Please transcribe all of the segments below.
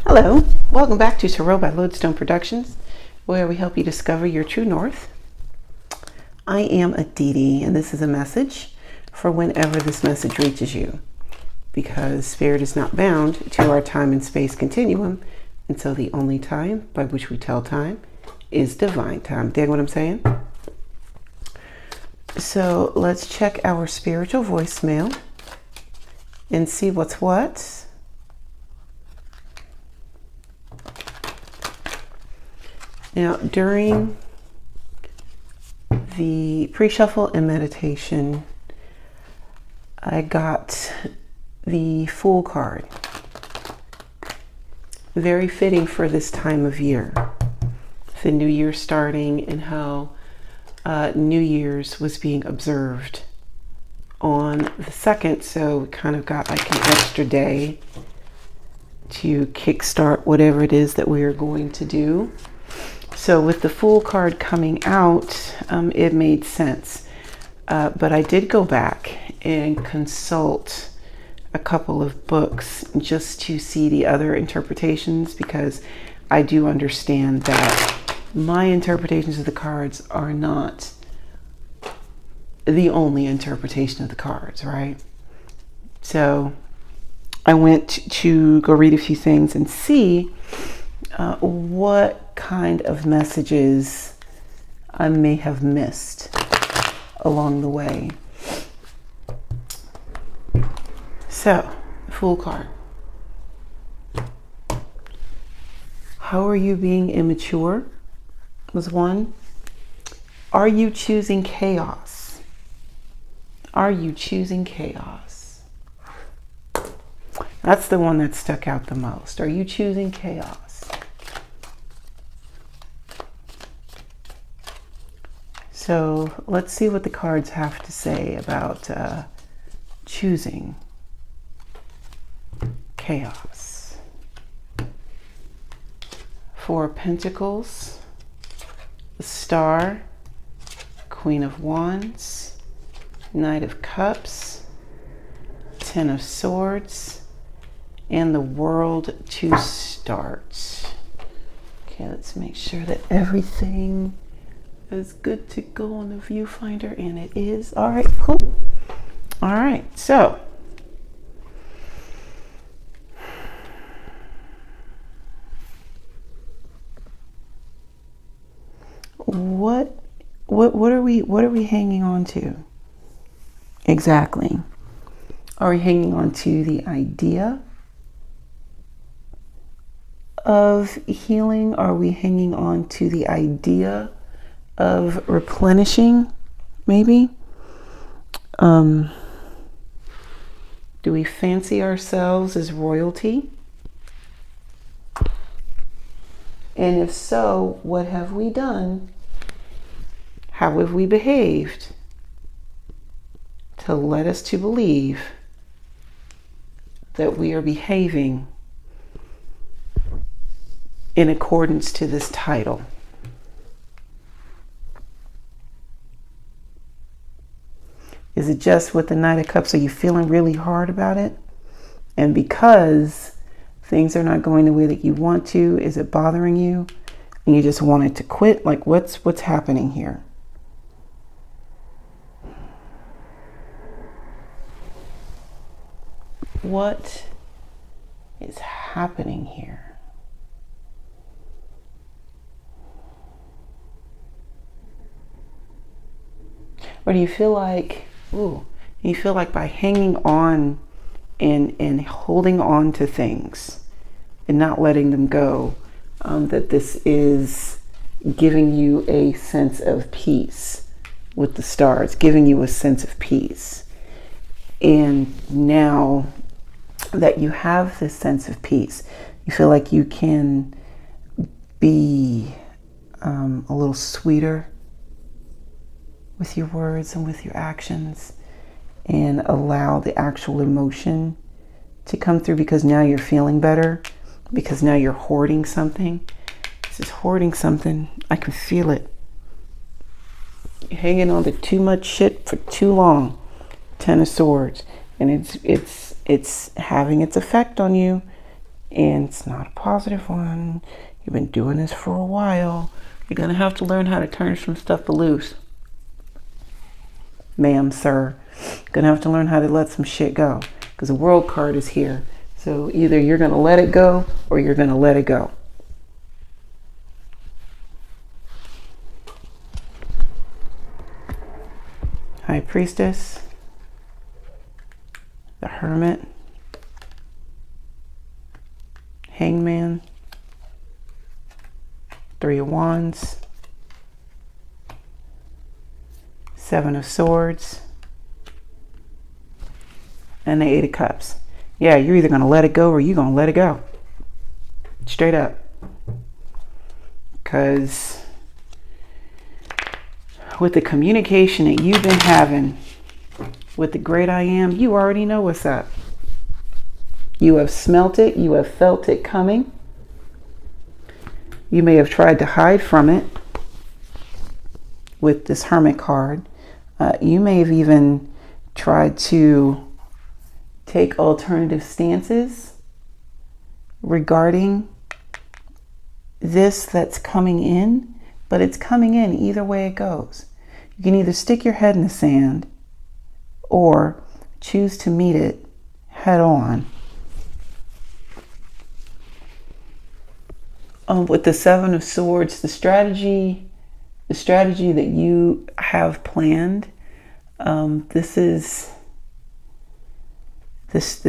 Hello, welcome back to Tarot by Lodestone Productions, where we help you discover your true north. I am Aditi, and this is a message for whenever this message reaches you, because Spirit is not bound to our time and space continuum, and so the only time by which we tell time is divine time. Dig what I'm saying? So let's check our spiritual voicemail and see what's what. Now, during the pre-shuffle and meditation, I got the Fool card. Very fitting for this time of year. The new year starting and how New Year's was being observed on the 2nd, so we kind of got like an extra day to kickstart whatever it is that we are going to do. So with the Fool card coming out, it made sense. But I did go back and consult a couple of books just to see the other interpretations, because I do understand that my interpretations of the cards are not the only interpretation of the cards, right? So I went to go read a few things and see what kind of messages I may have missed along the way. So, Fool card. How are you being immature? Was one. Are you choosing chaos? Are you choosing chaos? That's the one that stuck out the most. Are you choosing chaos? So let's see what the cards have to say about choosing chaos. Four of Pentacles, the Star, Queen of Wands, Knight of Cups, Ten of Swords, and the World to start. Okay, let's make sure that everything is good to go on the viewfinder, and it is. All right, cool. All right, so what are we hanging on to exactly? Are we hanging on to the idea of healing? Are we hanging on to the idea of replenishing, maybe? Do we fancy ourselves as royalty? And if so, what have we done? How have we behaved to let us to believe that we are behaving in accordance to this title? Is it just with the Knight of Cups? Are you feeling really hard about it? And because things are not going the way that you want to, is it bothering you? And you just want it to quit? Like, what's happening here? What is happening here? Or do you feel like, by hanging on and holding on to things and not letting them go, that this is giving you a sense of peace with the stars, giving you a sense of peace. And now that you have this sense of peace, you feel like you can be a little sweeter with your words and with your actions, and allow the actual emotion to come through, because now you're feeling better, because now you're hoarding something. This is hoarding something. I can feel it. You're hanging on to too much shit for too long. Ten of Swords. And it's having its effect on you. and it's not a positive one. You've been doing this for a while. You're going to have to learn how to turn some stuff loose. Ma'am, sir. Going to have to learn how to let some shit go, because the world card is here. So either you're going to let it go or you're going to let it go. High Priestess, the Hermit, Hangman, Three of Wands, Seven of Swords, and the Eight of Cups. Yeah, you're either going to let it go or you're going to let it go. Straight up. Because with the communication that you've been having with the great I am, you already know what's up. You have smelt it. You have felt it coming. You may have tried to hide from it with this Hermit card. You may have even tried to take alternative stances regarding this that's coming in, but it's coming in either way it goes. You can either stick your head in the sand or choose to meet it head on. With the Seven of Swords, the strategy that you have planned, this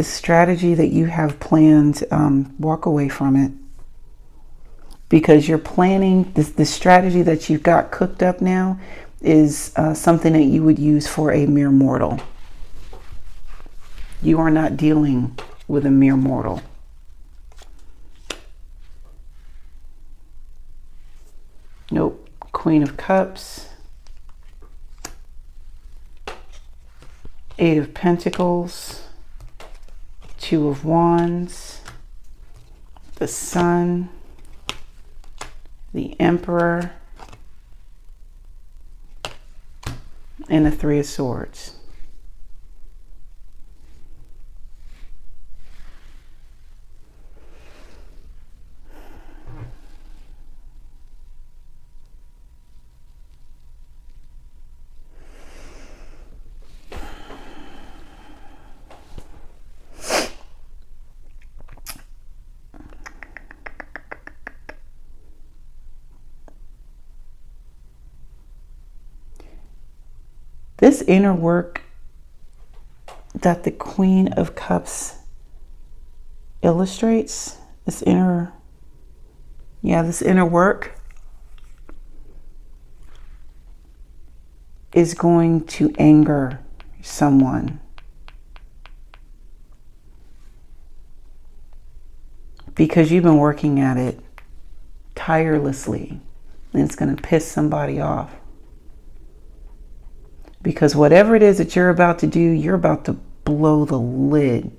strategy that you have planned, walk away from it, because you're planning the strategy that you've got cooked up now is something that you would use for a mere mortal. You are not dealing with a mere mortal. Nope. Queen of Cups, Eight of Pentacles, Two of Wands, the Sun, the Emperor, and the Three of Swords. This inner work that the Queen of Cups illustrates, this inner work is going to anger someone. Because you've been working at it tirelessly, and it's going to piss somebody off. Because whatever it is that you're about to do, you're about to blow the lid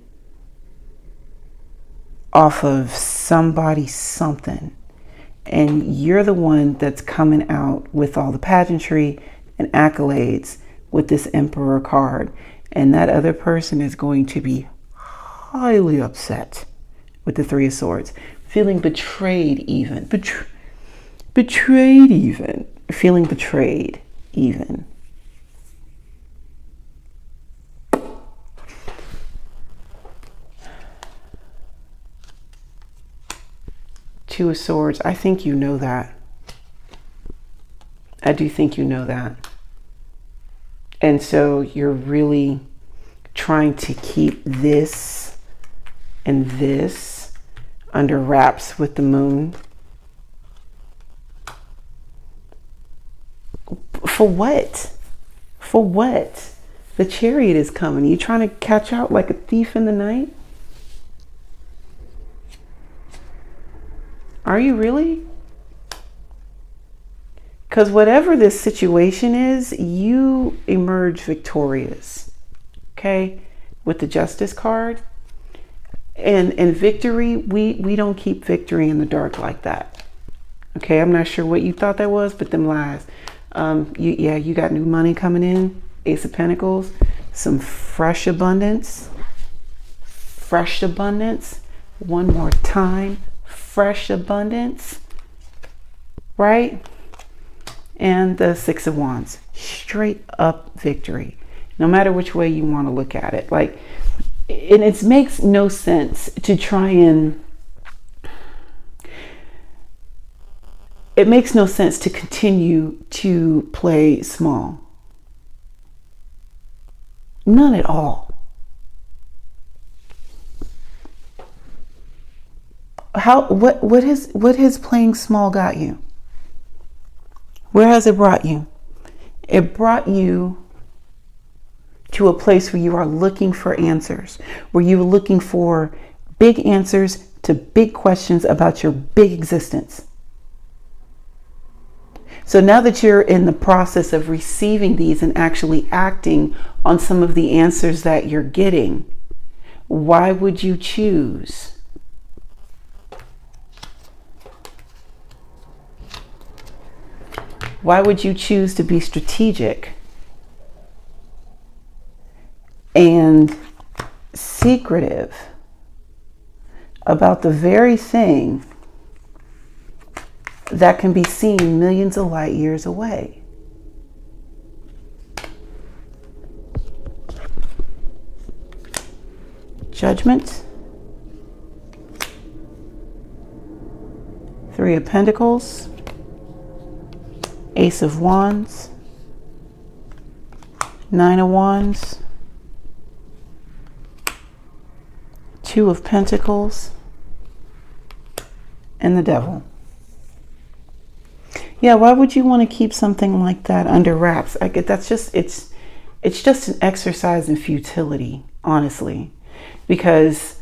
off of somebody's something. And you're the one that's coming out with all the pageantry and accolades with this Emperor card. And that other person is going to be highly upset with the Three of Swords. Feeling betrayed even. Betrayed even. Feeling betrayed even. Two of Swords. I think you know that. I do think you know that. And so you're really trying to keep this and this under wraps with the Moon. For what? For what? The Chariot is coming. You trying to catch out like a thief in the night? Are you really? Because whatever this situation is, you emerge victorious. Okay? With the Justice card. And victory, we don't keep victory in the dark like that. Okay? I'm not sure what you thought that was, but them lies. You got new money coming in. Ace of Pentacles. Some fresh abundance. Fresh abundance. One more time. Fresh abundance, right? And the Six of Wands. Straight up victory. No matter which way you want to look at it. Like, and it makes no sense to try and... It makes no sense to continue to play small. None at all. What has playing small got you? Where has it brought you? It brought you to a place where you are looking for answers, where you're looking for big answers to big questions about your big existence. So now that you're in the process of receiving these and actually acting on some of the answers that you're getting, why would you choose to be strategic and secretive about the very thing that can be seen millions of light years away? Judgment. Three of Pentacles. Ace of Wands. Nine of Wands. Two of Pentacles. And the Devil. Yeah, why would you want to keep something like that under wraps? I get that's just it's just an exercise in futility, honestly, because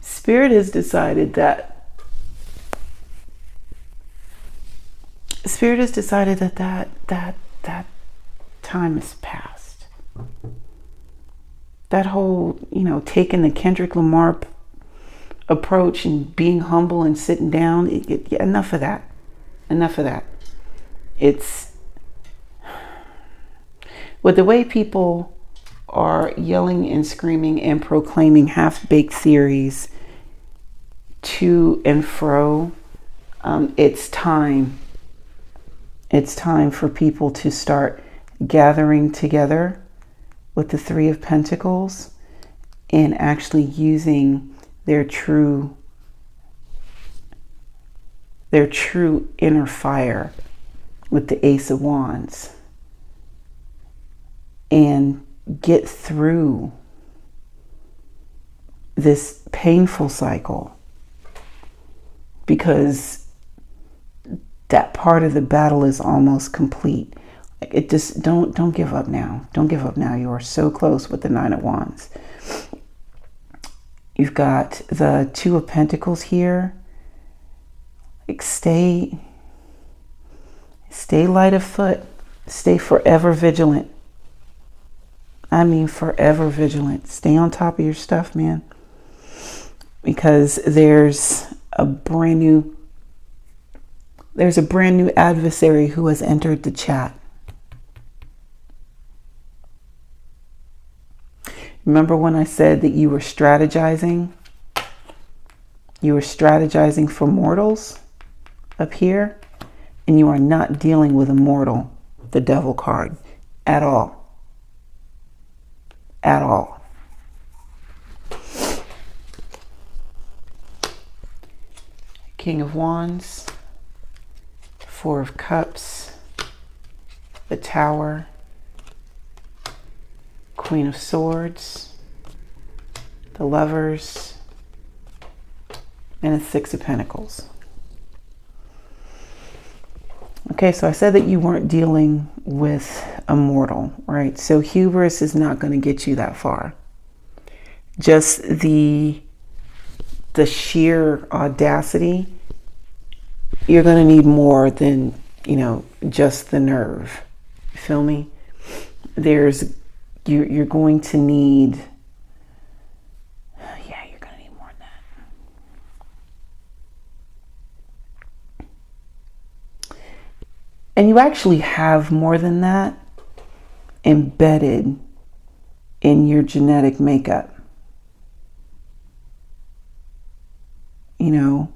Spirit has decided that that time is past. That whole, taking the Kendrick Lamar approach and being humble and sitting down, enough of that. It's with the way people are yelling and screaming and proclaiming half-baked theories to and fro. It's time for people to start gathering together with the Three of Pentacles and actually using their true inner fire with the Ace of Wands and get through this painful cycle, because that part of the battle is almost complete. It just don't give up now. Don't give up now. You are so close with the Nine of Wands. You've got the Two of Pentacles here. Like stay light of foot. Stay forever vigilant. I mean, forever vigilant. Stay on top of your stuff, man. Because there's a brand new adversary who has entered the chat. Remember when I said that you were strategizing? You were strategizing for mortals up here, and you are not dealing with a mortal, the Devil card, at all. At all. King of Wands, Four of Cups, the Tower, Queen of Swords, the Lovers, and the Six of Pentacles. Okay, so I said that you weren't dealing with a mortal, right? So hubris is not going to get you that far. Just the sheer audacity, you're going to need more than, just the nerve. You feel me? You're going to need, you're going to need more than that. And you actually have more than that embedded in your genetic makeup. You know,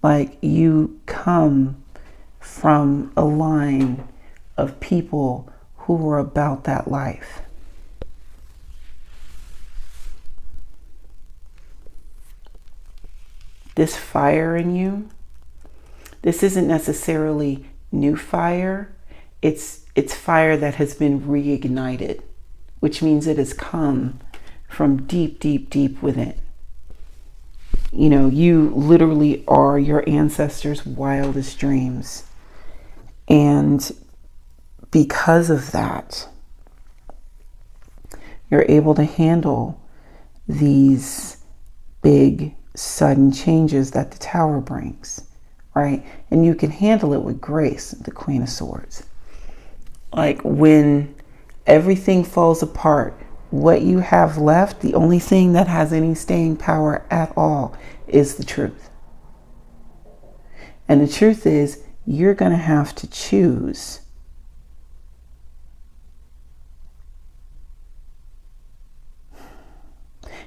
like you come from a line of people who were about that life. This fire in you, this isn't necessarily new fire. It's fire that has been reignited, which means it has come from deep, deep, deep within. You know, you literally are your ancestors' wildest dreams. And because of that, you're able to handle these big, sudden changes that the Tower brings, right? And you can handle it with grace, the Queen of Swords. Like when everything falls apart, what you have left, the only thing that has any staying power at all is the truth. And the truth is, you're going to have to choose.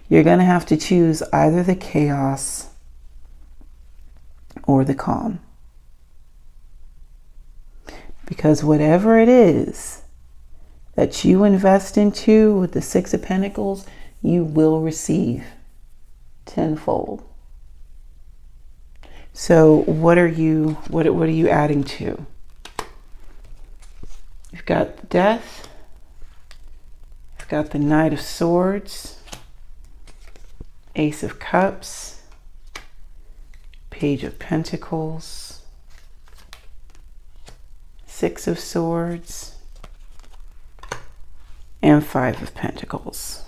You're going to have to choose either the chaos or the calm. Because whatever it is that you invest into with the Six of Pentacles, you will receive tenfold. So what are you adding to? You've got Death. You've got the Knight of Swords. Ace of Cups, Page of Pentacles, Six of Swords, and Five of Pentacles.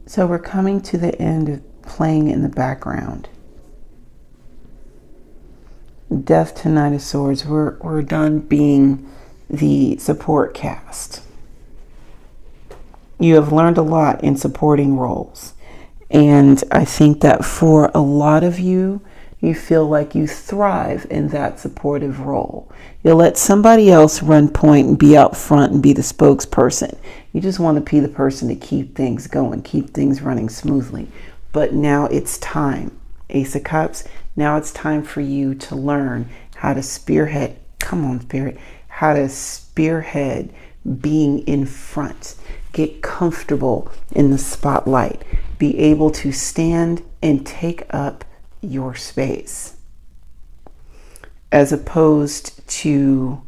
So we're coming to the end of playing in the background. Death to Knight of Swords. We're done being the support cast. You have learned a lot in supporting roles. And I think that for a lot of you, you feel like you thrive in that supportive role. You'll let somebody else run point and be out front and be the spokesperson. You just want to be the person to keep things going, keep things running smoothly. But now it's time, Ace of Cups, now it's time for you to learn how to spearhead, come on Spirit, how to spearhead being in front. Get comfortable in the spotlight. Be able to stand and take up your space, as opposed to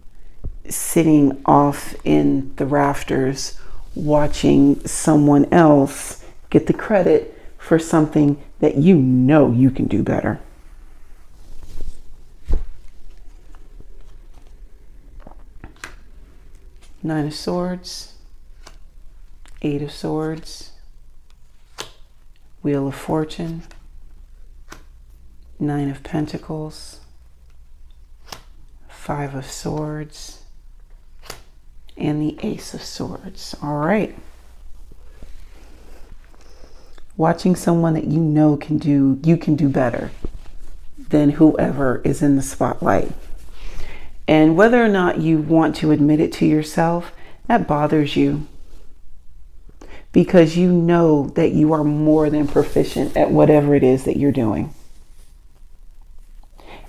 sitting off in the rafters watching someone else get the credit for something that you know you can do better. Nine of Swords, Eight of Swords, Wheel of Fortune, Nine of Pentacles, Five of Swords, and the Ace of Swords. All right. Watching someone that you know you can do better than whoever is in the spotlight. And whether or not you want to admit it to yourself, that bothers you. Because you know that you are more than proficient at whatever it is that you're doing.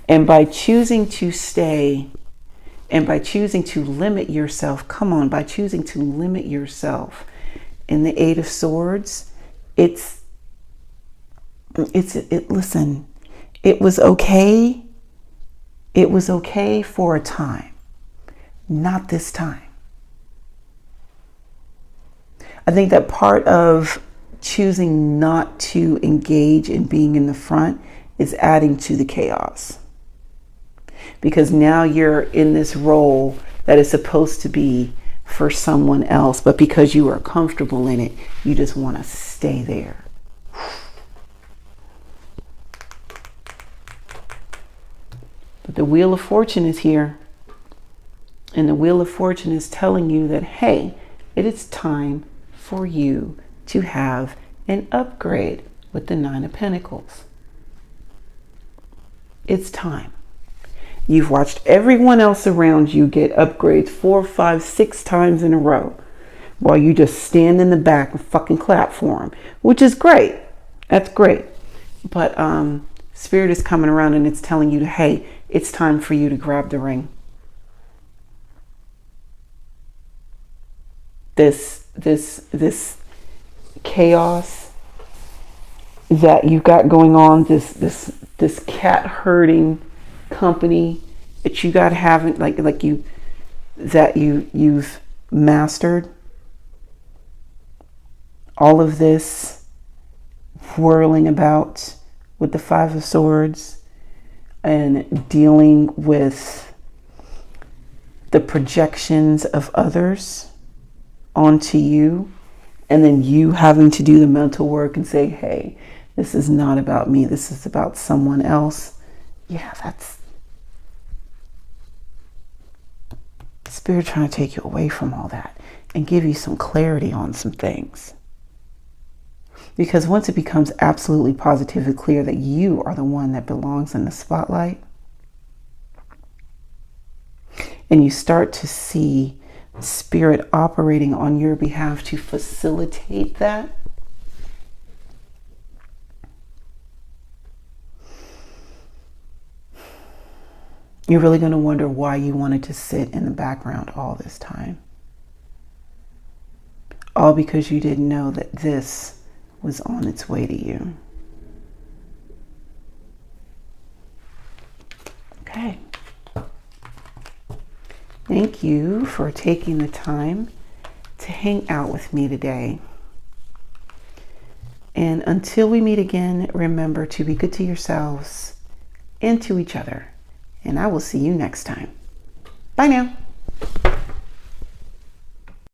And by choosing to stay and by choosing to limit yourself, by choosing to limit yourself in the Eight of Swords, listen, it was okay. It was okay for a time, not this time. I think that part of choosing not to engage in being in the front is adding to the chaos. Because now you're in this role that is supposed to be for someone else, but because you are comfortable in it, you just want to stay there. The Wheel of Fortune is here. And the Wheel of Fortune is telling you that, hey, it is time for you to have an upgrade with the Nine of Pentacles. It's time. You've watched everyone else around you get upgrades 4, 5, 6 times in a row while you just stand in the back and fucking clap for them, which is great. That's great. But Spirit is coming around and it's telling you, hey, it's time for you to grab the ring. This chaos that you've got going on, this cat herding company that you got having, you've mastered. All of this whirling about with the Five of Swords and dealing with the projections of others onto you, and then you having to do the mental work and say, hey, this is not about me, this is about someone else. Yeah, that's Spirit trying to take you away from all that and give you some clarity on some things. Because once it becomes absolutely positively clear that you are the one that belongs in the spotlight, and you start to see Spirit operating on your behalf to facilitate that, you're really going to wonder why you wanted to sit in the background all this time. All because you didn't know that this was on its way to you. Okay. Thank you for taking the time to hang out with me today. And until we meet again, remember to be good to yourselves and to each other. And I will see you next time. Bye now.